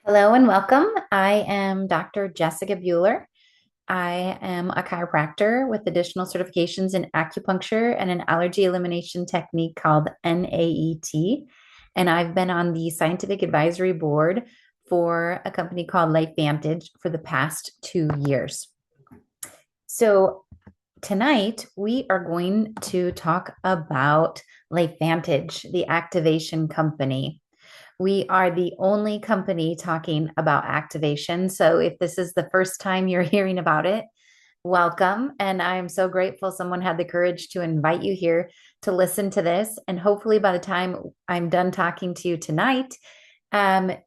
Hello and welcome. I am Dr. Jessica Bueller. I am a chiropractor with additional certifications in acupuncture and an allergy elimination technique called NAET. And I've been on the scientific advisory board for a company called LifeVantage for the past 2 years. So tonight we are going to talk about LifeVantage, the activation company. We are the only company talking about activation. So if this is the first time you're hearing about it, welcome. And I'm so grateful someone had the courage to invite you here to listen to this. And hopefully, by the time I'm done talking to you tonight,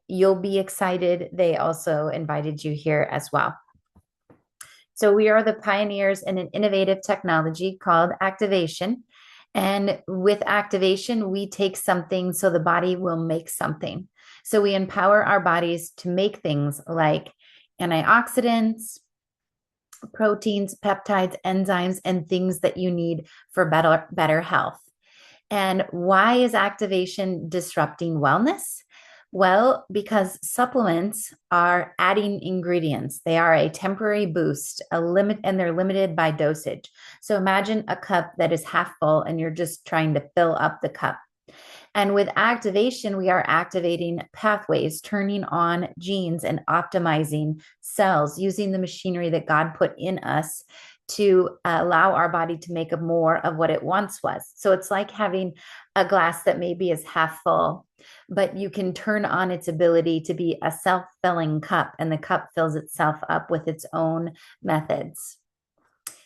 you'll be excited. They also invited you here as well. So, we are the pioneers in an innovative technology called activation. And with activation, we take something so the body will make something. So we empower our bodies to make things like antioxidants, proteins, peptides, enzymes, and things that you need for better health. And why is activation disrupting wellness? Well, because supplements are adding ingredients. They are a temporary boost, a limit, and they're limited by dosage. So imagine a cup that is half full and you're just trying to fill up the cup. And with activation, we are activating pathways, turning on genes and optimizing cells using the machinery that God put in us to allow our body to make more of what it once was. So it's like having a glass that maybe is half full, but you can turn on its ability to be a self filling cup, and the cup fills itself up with its own methods.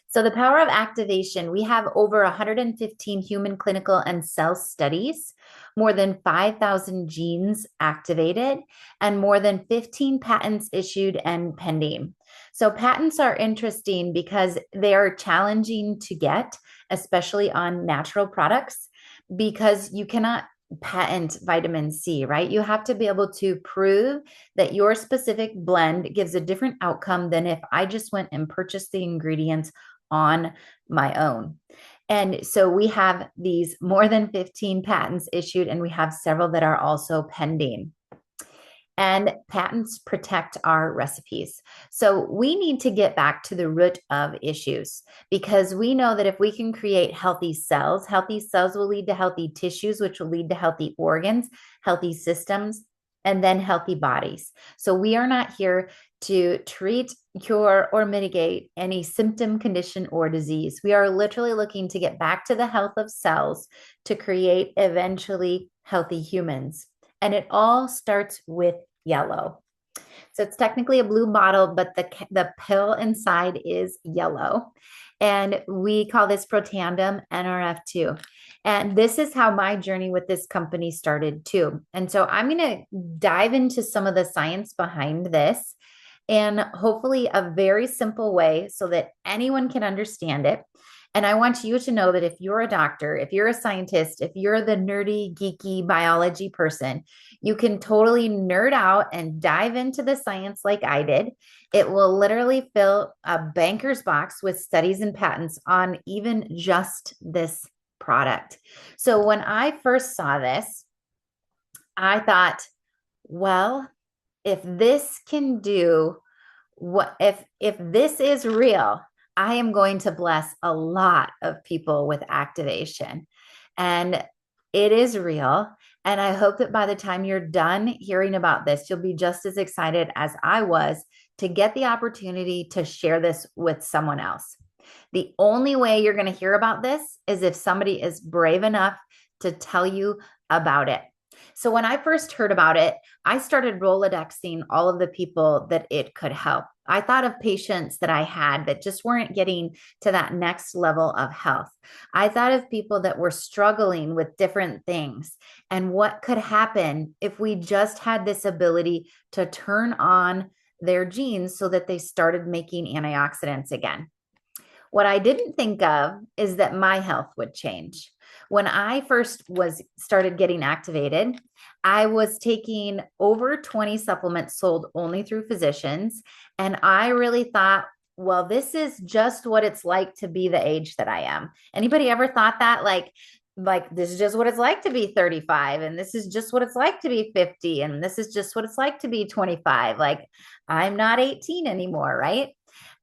So, the power of activation, we have over 115 human clinical and cell studies, more than 5,000 genes activated, and more than 15 patents issued and pending. So, patents are interesting because they are challenging to get, especially on natural products, because you cannot patent vitamin C, right? You have to be able to prove that your specific blend gives a different outcome than if I just went and purchased the ingredients on my own. And so we have these more than 15 patents issued, and we have several that are also pending. And patents protect our recipes. So we need to get back to the root of issues because we know that if we can create healthy cells will lead to healthy tissues, which will lead to healthy organs, healthy systems, and then healthy bodies. So we are not here to treat, cure, or mitigate any symptom, condition, or disease. We are literally looking to get back to the health of cells to create eventually healthy humans. And it all starts with yellow. So it's technically a blue bottle, but the pill inside is yellow. And we call this Protandim NRF2. And this is how my journey with this company started too. And so I'm going to dive into some of the science behind this and hopefully a very simple way so that anyone can understand it. And I want you to know that if you're a doctor, if you're a scientist, if you're the nerdy, geeky biology person, you can totally nerd out and dive into the science like I did. It will literally fill a banker's box with studies and patents on even just this product. So when I first saw this, I thought, well, if this can do what if this is real, I am going to bless a lot of people with activation. And it is real. And I hope that by the time you're done hearing about this, you'll be just as excited as I was to get the opportunity to share this with someone else. The only way you're going to hear about this is if somebody is brave enough to tell you about it. So when I first heard about it, I started Rolodexing all of the people that it could help. I thought of patients that I had that just weren't getting to that next level of health. I thought of people that were struggling with different things and what could happen if we just had this ability to turn on their genes so that they started making antioxidants again. What I didn't think of is that my health would change. When I first was started getting activated, I was taking over 20 supplements sold only through physicians, and I really thought, well, this is just what it's like to be the age that I am. Anybody ever thought that? Like like, this is just what it's like to be 35, and this is just what it's like to be 50, and this is just what it's like to be 25. Like, I'm not 18 anymore, right?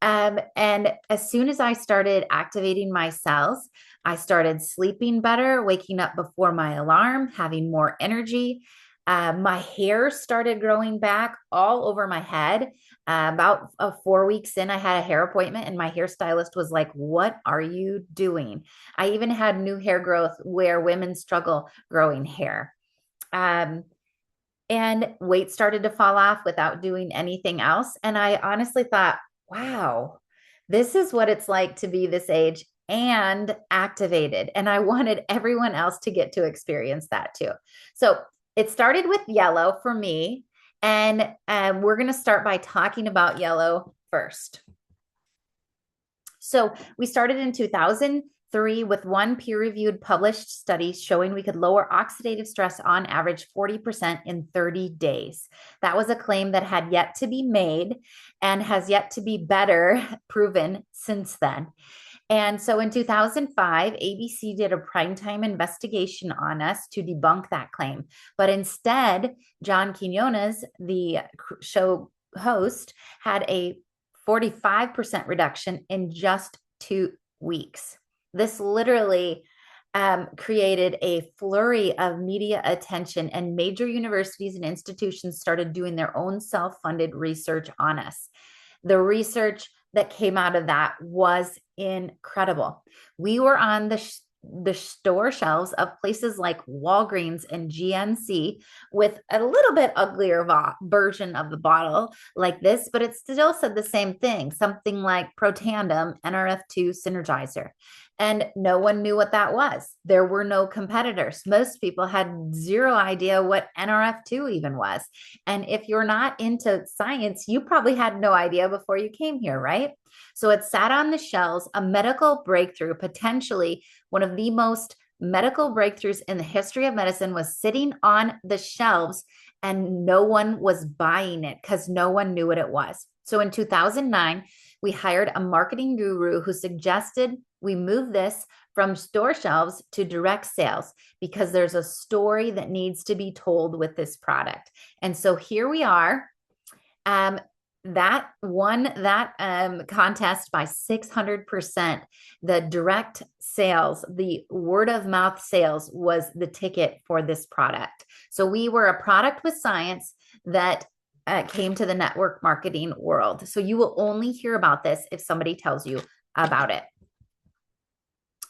And as soon as I started activating my cells, I started sleeping better, waking up before my alarm, having more energy. My hair started growing back all over my head. About 4 weeks in, I had a hair appointment, and my hairstylist was like, "What are you doing?" I even had new hair growth where women struggle growing hair. Um, and weight started to fall off without doing anything else. And I honestly thought, wow, this is what it's like to be this age and activated. And I wanted everyone else to get to experience that too. So it started with yellow for me. And we're going to start by talking about yellow first. So we started in 2003 with one peer-reviewed published study showing we could lower oxidative stress on average 40% in 30 days. That was a claim that had yet to be made and has yet to be better proven since then. And so in 2005, ABC did a primetime investigation on us to debunk that claim. But instead, John Quinones, the show host, had a 45% reduction in just 2 weeks. This literally created a flurry of media attention, and major universities and institutions started doing their own self-funded research on us. The research that came out of that was incredible. We were on the store shelves of places like Walgreens and GNC with a little bit uglier version of the bottle like this, but it still said the same thing, something like Protandim NRF2 Synergizer. And no one knew what that was. There were no competitors. Most people had zero idea what NRF2 even was. And if you're not into science, you probably had no idea before you came here, right? So it sat on the shelves, a medical breakthrough, potentially one of the most medical breakthroughs in the history of medicine, was sitting on the shelves, and no one was buying it because no one knew what it was. So in 2009, we hired a marketing guru who suggested we move this from store shelves to direct sales because there's a story that needs to be told with this product. And so here we are. That won that contest by 600%. The direct sales, the word of mouth sales was the ticket for this product. So we were a product with science that came to the network marketing world. So you will only hear about this if somebody tells you about it.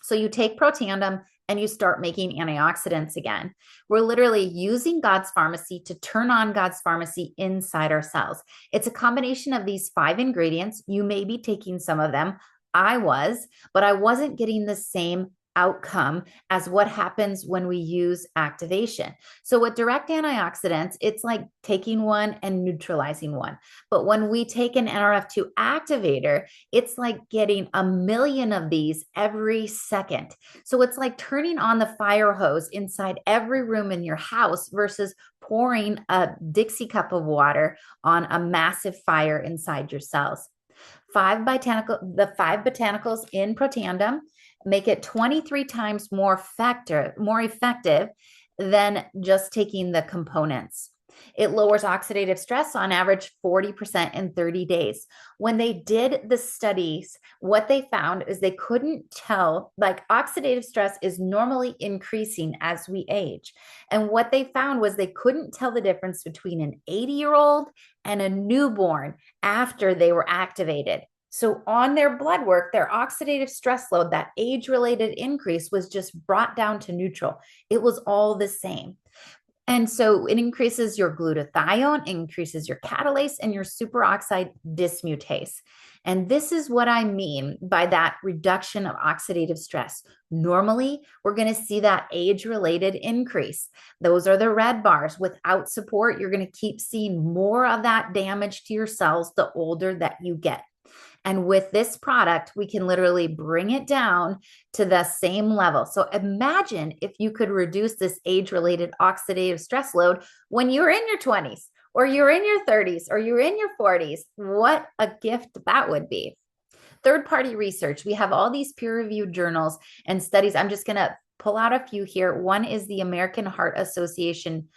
So you take Protandim and you start making antioxidants again. We're literally using God's pharmacy to turn on God's pharmacy inside our cells. It's a combination of these 5 ingredients. You may be taking some of them. I was, but I wasn't getting the same outcome as what happens when we use activation. So with direct antioxidants, it's like taking one and neutralizing one. But when we take an NRF2 activator, it's like getting a million of these every second. So it's like turning on the fire hose inside every room in your house versus pouring a Dixie cup of water on a massive fire inside your cells. The 5 botanicals in Protandim make it 23 times more effective than just taking the components. It lowers oxidative stress on average 40% in 30 days. When they did the studies, what they found is they couldn't tell, like, oxidative stress is normally increasing as we age. And what they found was they couldn't tell the difference between an 80-year-old and a newborn after they were activated. So on their blood work, their oxidative stress load, that age-related increase, was just brought down to neutral. It was all the same. And so it increases your glutathione, increases your catalase, and your superoxide dismutase. And this is what I mean by that reduction of oxidative stress. Normally, we're going to see that age-related increase. Those are the red bars. Without support, you're going to keep seeing more of that damage to your cells the older that you get. And with this product, we can literally bring it down to the same level. So imagine if you could reduce this age-related oxidative stress load when you're in your 20s or you're in your 30s or you're in your 40s. What a gift that would be. Third-party research. We have all these peer-reviewed journals and studies. I'm just going to pull out a few here. One is the American Heart Association,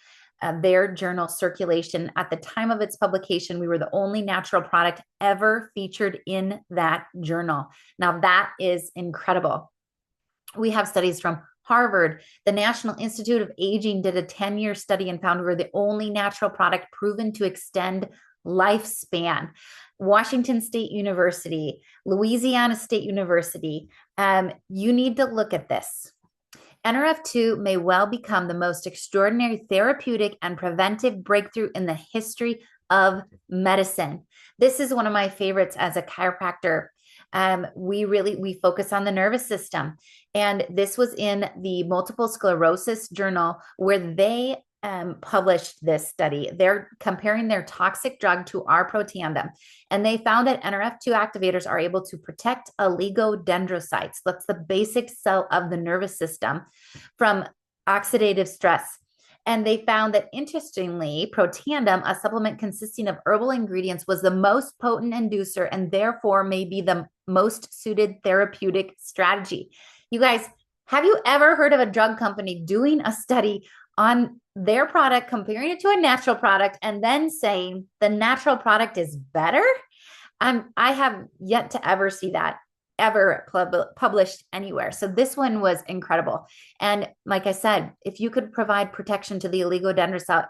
their journal Circulation. At the time of its publication, we were the only natural product ever featured in that journal. Now, that is incredible. We have studies from Harvard. The National Institute of Aging did a 10-year study and found we were the only natural product proven to extend lifespan. Washington State University, Louisiana State University. You need to look at this. NRF2 may well become the most extraordinary therapeutic and preventive breakthrough in the history of medicine. This is one of my favorites as a chiropractor. We focus on the nervous system. And this was in the Multiple Sclerosis Journal, where they published this study. They're comparing their toxic drug to our Protandim, and they found that NRF2 activators are able to protect oligodendrocytes, that's the basic cell of the nervous system, from oxidative stress. And they found that, interestingly, Protandim, a supplement consisting of herbal ingredients, was the most potent inducer and therefore may be the most suited therapeutic strategy. You guys, have you ever heard of a drug company doing a study on their product, comparing it to a natural product, and then saying the natural product is better? I have yet to ever see that ever published anywhere. So this one was incredible. And like I said, if you could provide protection to the oligodendrocyte,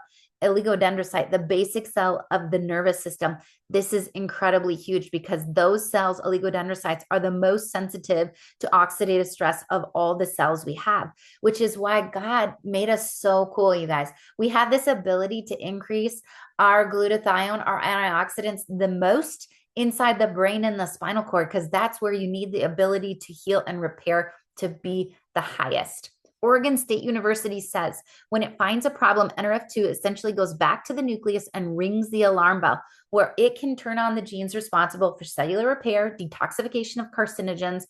the basic cell of the nervous system, this is incredibly huge because those cells, oligodendrocytes, are the most sensitive to oxidative stress of all the cells we have, which is why God made us so cool, you guys. We have this ability to increase our glutathione, our antioxidants, the most inside the brain and the spinal cord, because that's where you need the ability to heal and repair to be the highest. Oregon State University says when it finds a problem, NRF2 essentially goes back to the nucleus and rings the alarm bell, where it can turn on the genes responsible for cellular repair, detoxification of carcinogens,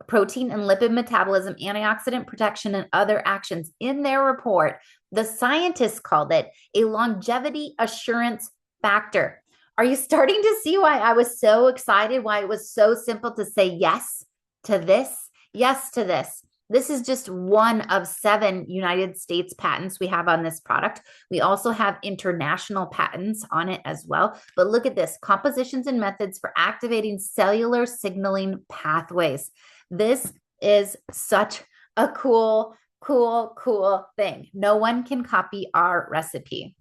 protein and lipid metabolism, antioxidant protection, and other actions. In their report, the scientists called it a longevity assurance factor. Are you starting to see why I was so excited, why it was so simple to say yes to this, yes to this? This is just one of 7 United States patents we have on this product. We also have international patents on it as well. But look at this: compositions and methods for activating cellular signaling pathways. This is such a cool thing. No one can copy our recipe.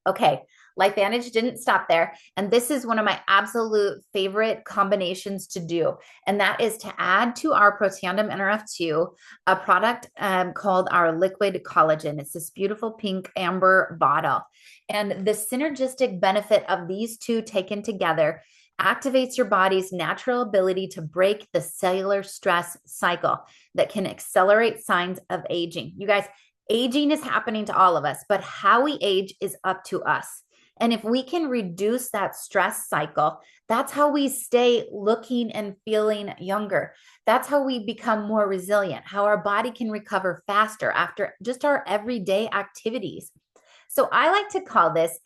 Okay, LifeVantage didn't stop there. And this is one of my absolute favorite combinations to do. And that is to add to our Protandim NRF2 a product called our liquid collagen. It's this beautiful pink amber bottle. And the synergistic benefit of these two taken together activates your body's natural ability to break the cellular stress cycle that can accelerate signs of aging. You guys, aging is happening to all of us, but how we age is up to us. And if we can reduce that stress cycle, that's how we stay looking and feeling younger. That's how we become more resilient, how our body can recover faster after just our everyday activities. So I like to call this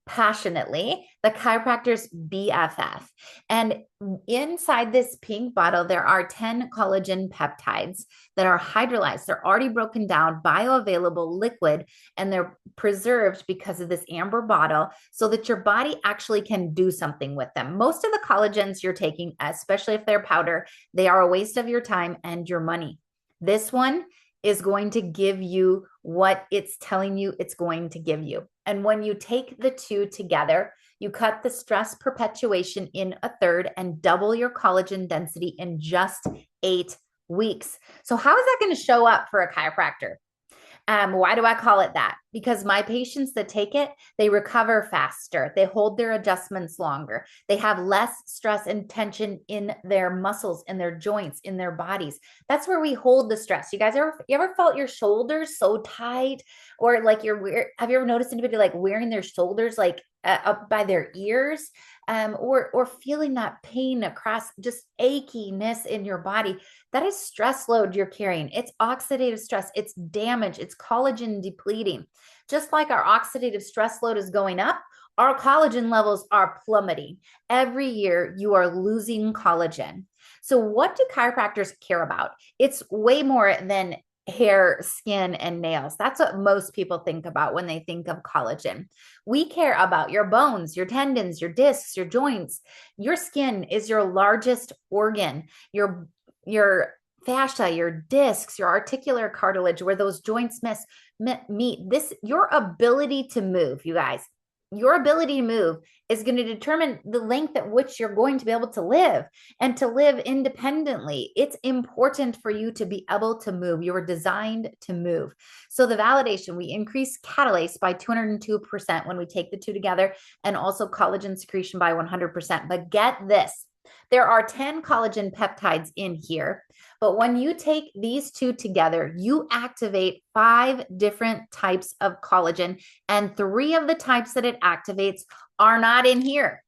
passionately the chiropractor's BFF. And inside this pink bottle, there are 10 collagen peptides that are hydrolyzed. They're already broken down, bioavailable liquid, and they're preserved because of this amber bottle so that your body actually can do something with them. Most of the collagens you're taking, especially if they're powder, they are a waste of your time and your money. This one is going to give you what it's telling you it's going to give you. And when you take the two together, you cut the stress perpetuation in a third and double your collagen density in just 8 weeks. So how is that going to show up for a chiropractor? Why do I call it that? Because my patients that take it, they recover faster. They hold their adjustments longer. They have less stress and tension in their muscles, in their joints, in their bodies. That's where we hold the stress. You guys ever felt your shoulders so tight, or like have you ever noticed anybody like wearing their shoulders like up by their ears, or feeling that pain across, just achiness in your body? That is stress load you're carrying. It's oxidative stress. It's damage. It's collagen depleting. Just like our oxidative stress load is going up, our collagen levels are plummeting. Every year you are losing collagen. So what do chiropractors care about? It's way more than hair, skin, and nails. That's what most people think about when they think of collagen. We care about your bones, your tendons, your discs, your joints. Your skin is your largest organ. Your fascia, your discs, your articular cartilage, where those joints meet. This, your ability to move, you guys, your ability to move is going to determine the length at which you're going to be able to live and to live independently. It's important for you to be able to move. You were designed to move. So the validation, we increase catalase by 202% when we take the two together, and also collagen secretion by 100%. But get this, there are 10 collagen peptides in here. But when you take these two together, you activate 5 different types of collagen, and 3 of the types that it activates are not in here.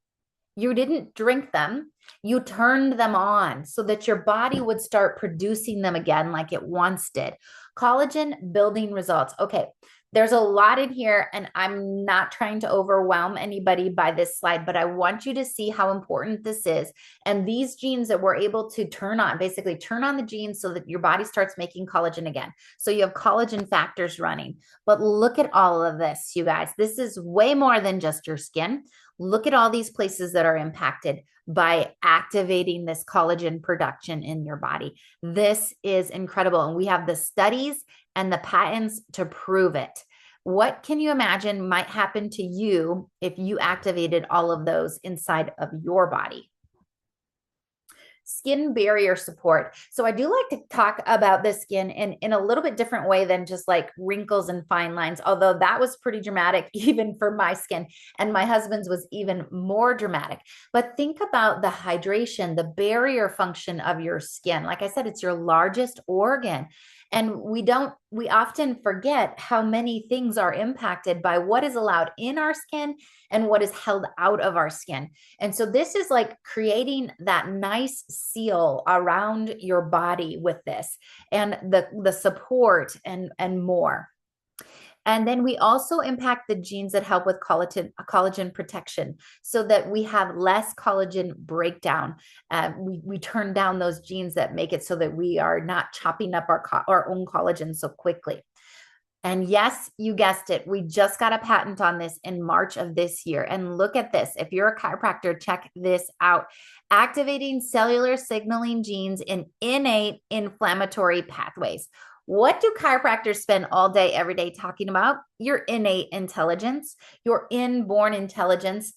You didn't drink them. You turned them on so that your body would start producing them again like it once did. Collagen building results. Okay, there's a lot in here, and I'm not trying to overwhelm anybody by this slide, but I want you to see how important this is. And these genes that we're able to turn on, basically turn on the genes so that your body starts making collagen again. So you have collagen factors running. But look at all of this, you guys. This is way more than just your skin. Look at all these places that are impacted by activating this collagen production in your body. This is incredible. And we have the studies and the patents to prove it. What can you imagine might happen to you if you activated all of those inside of your body? Skin barrier support. So I do like to talk about the skin in a little bit different way than just like wrinkles and fine lines, although that was pretty dramatic even for my skin, and my husband's was even more dramatic. But think about the hydration, the barrier function of your skin. Like I said, it's your largest organ. And we often forget how many things are impacted by what is allowed in our skin and what is held out of our skin. And so this is like creating that nice seal around your body with this, and the support and more. And then we also impact the genes that help with collagen protection so that we have less collagen breakdown. We turn down those genes that make it so that we are not chopping up our own collagen so quickly. And yes, you guessed it. We just got a patent on this in March of this year. And look at this. If you're a chiropractor, check this out. Activating cellular signaling genes in innate inflammatory pathways. What do chiropractors spend all day, every day talking about? Your innate intelligence, your inborn intelligence,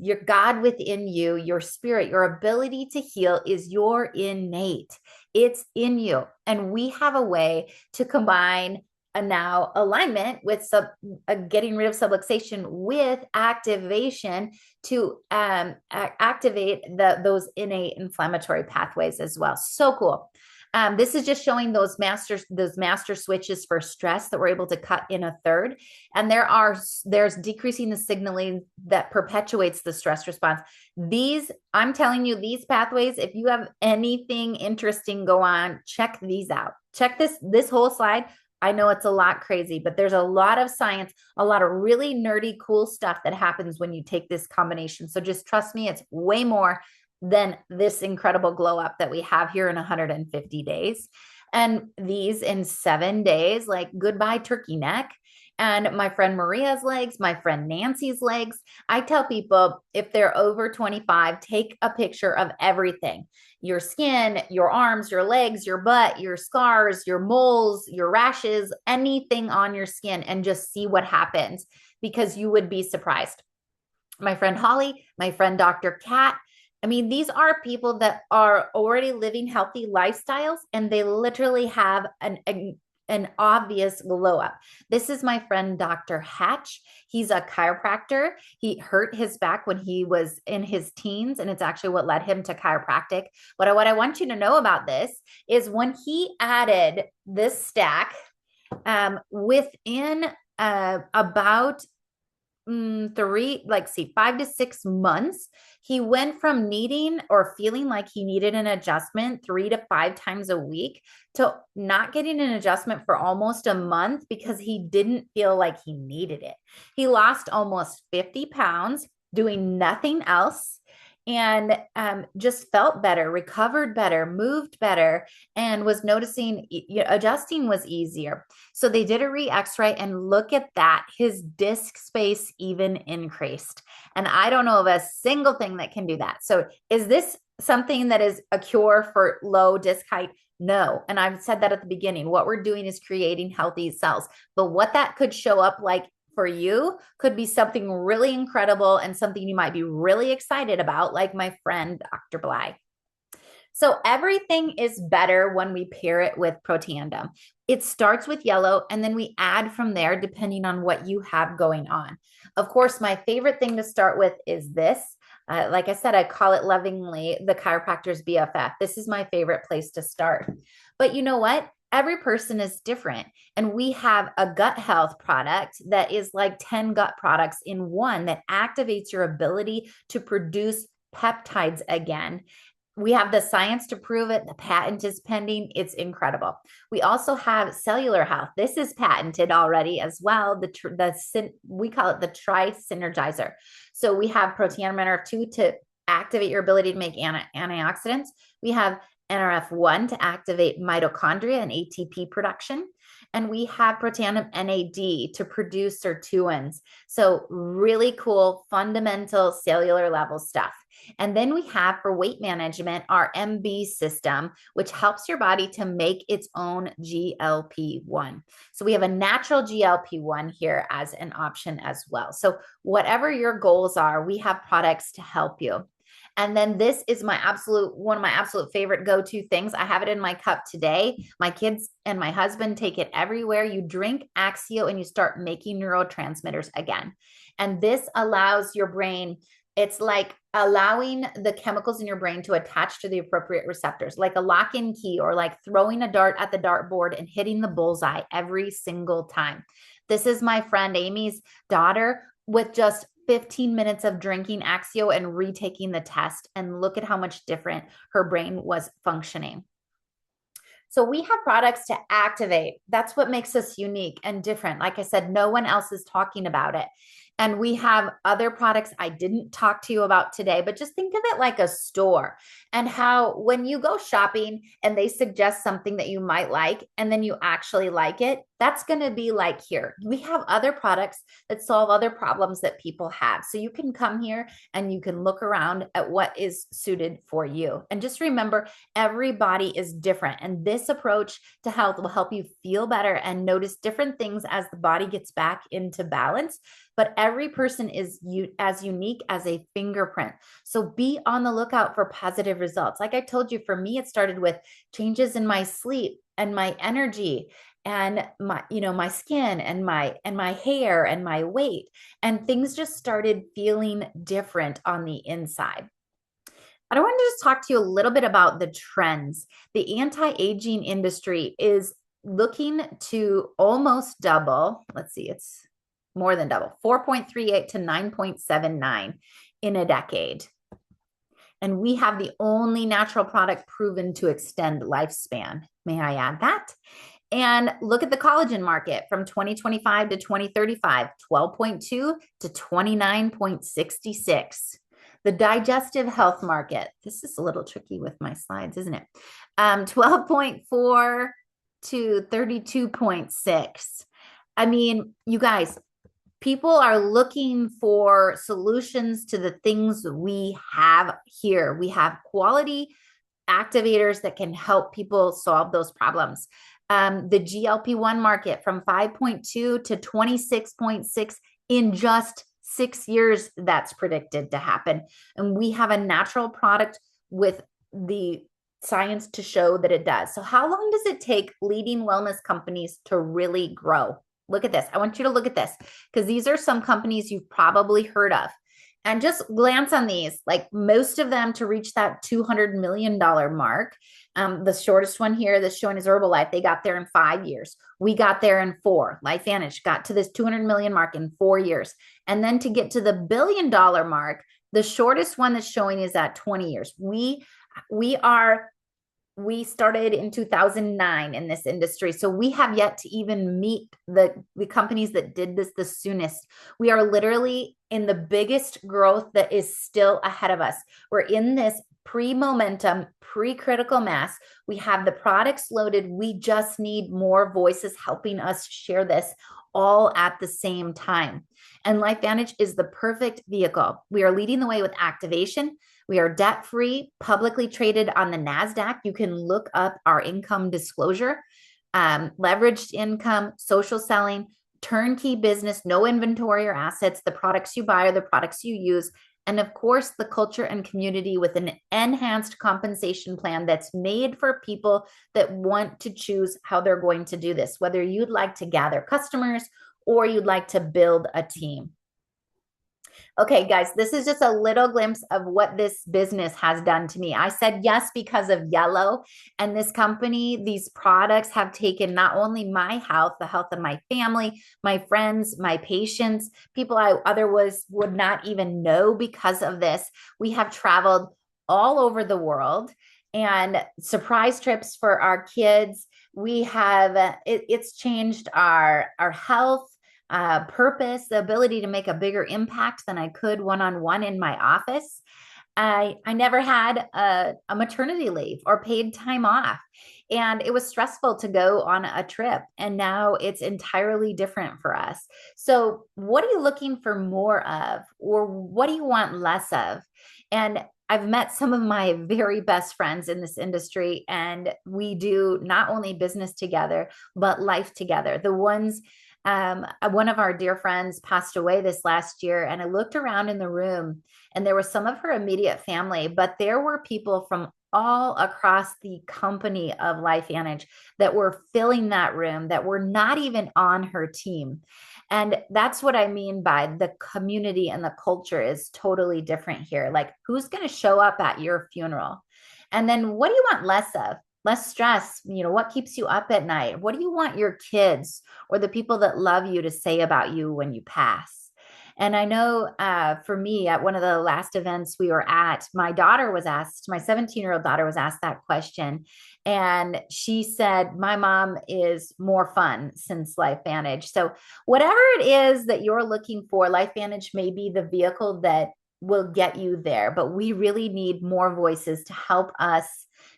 your God within you, your spirit, your ability to heal is your innate. It's in you. And we have a way to combine now alignment with getting rid of subluxation with activation to activate those innate inflammatory pathways as well. So cool. This is just showing those master switches for stress that we're able to cut in a third. And there's decreasing the signaling that perpetuates the stress response. I'm telling you, these pathways, if you have anything interesting go on, check these out. Check this whole slide. I know it's a lot crazy, but there's a lot of science, a lot of really nerdy, cool stuff that happens when you take this combination. So just trust me, it's way more than this incredible glow up that we have here in 150 days. And these in 7 days, like goodbye turkey neck. And my friend Maria's legs, my friend Nancy's legs. I tell people if they're over 25, take a picture of everything: your skin, your arms, your legs, your butt, your scars, your moles, your rashes, anything on your skin, and just see what happens, because you would be surprised. My friend Holly, my friend Dr. Kat, I mean, these are people that are already living healthy lifestyles, and they literally have an obvious glow up. This is my friend, Dr. Hatch. He's a chiropractor. He hurt his back when he was in his teens, and it's actually what led him to chiropractic. But what I want you to know about this is when he added this stack, within about 5 to 6 months, he went from needing or feeling like he needed an adjustment 3 to 5 times a week to not getting an adjustment for almost a month because he didn't feel like he needed it. He lost almost 50 pounds doing nothing else. and just felt better, recovered better, moved better, and was noticing adjusting was easier. So they did a re-x-ray, and look at that. His disc space even increased. And I don't know of a single thing that can do that. So is this something that is a cure for low disc height? No. And I've said that at the beginning. What we're doing is creating healthy cells. But what that could show up like for you could be something really incredible and something you might be really excited about, like my friend, Dr. Bly. So everything is better when we pair it with Protandim. It starts with yellow, and then we add from there depending on what you have going on. Of course, my favorite thing to start with is this. Like I said, I call it lovingly the chiropractor's BFF. This is my favorite place to start. But you know what? Every person is different. And we have a gut health product that is like 10 gut products in one that activates your ability to produce peptides again. We have the science to prove it. The patent is pending. It's incredible. We also have cellular health. This is patented already as well. We call it the Tri-Synergizer. So we have Protandim NRF2 to activate your ability to make antioxidants. We have NRF1 to activate mitochondria and ATP production. And we have Protandim NAD to produce sirtuins. So really cool, fundamental cellular level stuff. And then we have for weight management, our MB system, which helps your body to make its own GLP-1. So we have a natural GLP-1 here as an option as well. So whatever your goals are, we have products to help you. And then this is one of my absolute favorite go-to things. I have it in my cup today. My kids and my husband take it everywhere. You drink Axio and you start making neurotransmitters again. And this allows your brain, it's like allowing the chemicals in your brain to attach to the appropriate receptors, like a lock-in key, or like throwing a dart at the dartboard and hitting the bullseye every single time. This is my friend Amy's daughter with just 15 minutes of drinking Axio and retaking the test, and look at how much different her brain was functioning. So we have products to activate. That's what makes us unique and different. Like I said, no one else is talking about it. And we have other products I didn't talk to you about today, but just think of it like a store, and how when you go shopping and they suggest something that you might like, and then you actually like it, that's going to be like here. We have other products that solve other problems that people have. So you can come here and you can look around at what is suited for you. And just remember, everybody is different. And this approach to health will help you feel better and notice different things as the body gets back into balance. But every person is as unique as a fingerprint. So be on the lookout for positive results. Like I told you, for me, it started with changes in my sleep and my energy and my skin and my hair and my weight, and things just started feeling different on the inside. I want to just talk to you a little bit about the trends. The anti-aging industry is looking to almost double. Let's see, it's more than double, 4.38 to 9.79 in a decade. And we have the only natural product proven to extend lifespan. May I add that? And look at the collagen market from 2025 to 2035, 12.2 to 29.66. The digestive health market, this is a little tricky with my slides, isn't it? 12.4 to 32.6. I mean, you guys, people are looking for solutions to the things we have here. We have quality activators that can help people solve those problems. The GLP-1 market from 5.2 to 26.6 in just 6 years, that's predicted to happen. And we have a natural product with the science to show that it does. So how long does it take leading wellness companies to really grow? Look at this. I want you to look at this, because these are some companies you've probably heard of. And just glance on these, like most of them to reach that $200 million mark. The shortest one here that's showing is Herbalife. They got there in 5 years. We got there in 4. LifeVantage got to this 200 million mark in 4 years. And then to get to the $1 billion mark, the shortest one that's showing is at 20 years. We are We started in 2009 in this industry. So we have yet to even meet the companies that did this the soonest. We are literally in the biggest growth that is still ahead of us. We're in this pre-momentum, pre-critical mass. We have the products loaded. We just need more voices helping us share this all at the same time. And LifeVantage is the perfect vehicle. We are leading the way with activation. We are debt free, publicly traded on the NASDAQ. You can look up our income disclosure, leveraged income, social selling, turnkey business, no inventory or assets. The products you buy are the products you use. And of course, the culture and community with an enhanced compensation plan that's made for people that want to choose how they're going to do this, whether you'd like to gather customers or you'd like to build a team. Okay, guys, this is just a little glimpse of what this business has done to me. I said yes because of Yellow, and this company, these products have taken not only my health, the health of my family, my friends, my patients, people I otherwise would not even know because of this. We have traveled all over the world and surprise trips for our kids. We have it's changed our health, purpose, the ability to make a bigger impact than I could one-on-one in my office. I never had a maternity leave or paid time off. And it was stressful to go on a trip. And now it's entirely different for us. So, what are you looking for more of? Or what do you want less of? And I've met some of my very best friends in this industry, and we do not only business together, but life together. The ones one of our dear friends passed away this last year, and I looked around in the room, and there was some of her immediate family, but there were people from all across the company of LifeVantage that were filling that room that were not even on her team. And that's what I mean by the community and the culture is totally different here. Like, who's going to show up at your funeral? And then what do you want less of? Less stress. What keeps you up at night? What do you want your kids or the people that love you to say about you when you pass? And I know for me, at one of the last events we were at, my 17-year-old daughter was asked that question. And she said, my mom is more fun since LifeVantage. So whatever it is that you're looking for, LifeVantage may be the vehicle that will get you there. But we really need more voices to help us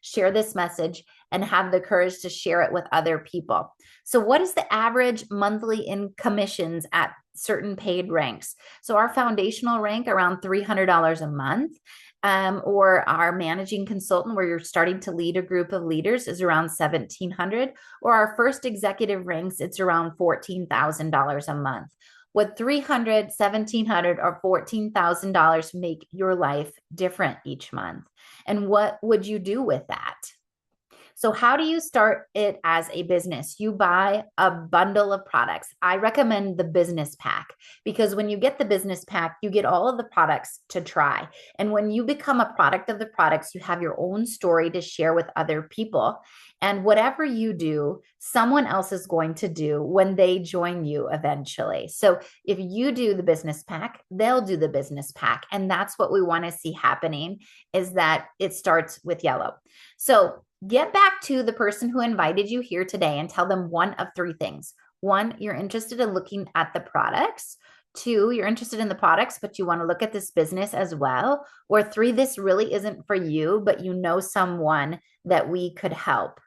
share this message and have the courage to share it with other people. So what is the average monthly in commissions at certain paid ranks? So our foundational rank around $300 a month. Or our managing consultant, where you're starting to lead a group of leaders, is around 1,700. Or our first executive ranks, it's around $14,000 a month. Would 300, 1,700, or $14,000 make your life different each month? And what would you do with that? So how do you start it as a business? You buy a bundle of products. I recommend the business pack, because when you get the business pack, you get all of the products to try. And when you become a product of the products, you have your own story to share with other people. And whatever you do, someone else is going to do when they join you eventually. So if you do the business pack, they'll do the business pack. And that's what we want to see happening, is that it starts with Yellow. So get back to the person who invited you here today and tell them one of three things. One, you're interested in looking at the products. Two, you're interested in the products, but you want to look at this business as well. Or three, this really isn't for you, but you know someone that we could help.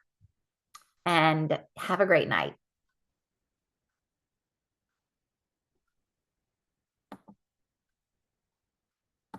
And have a great night.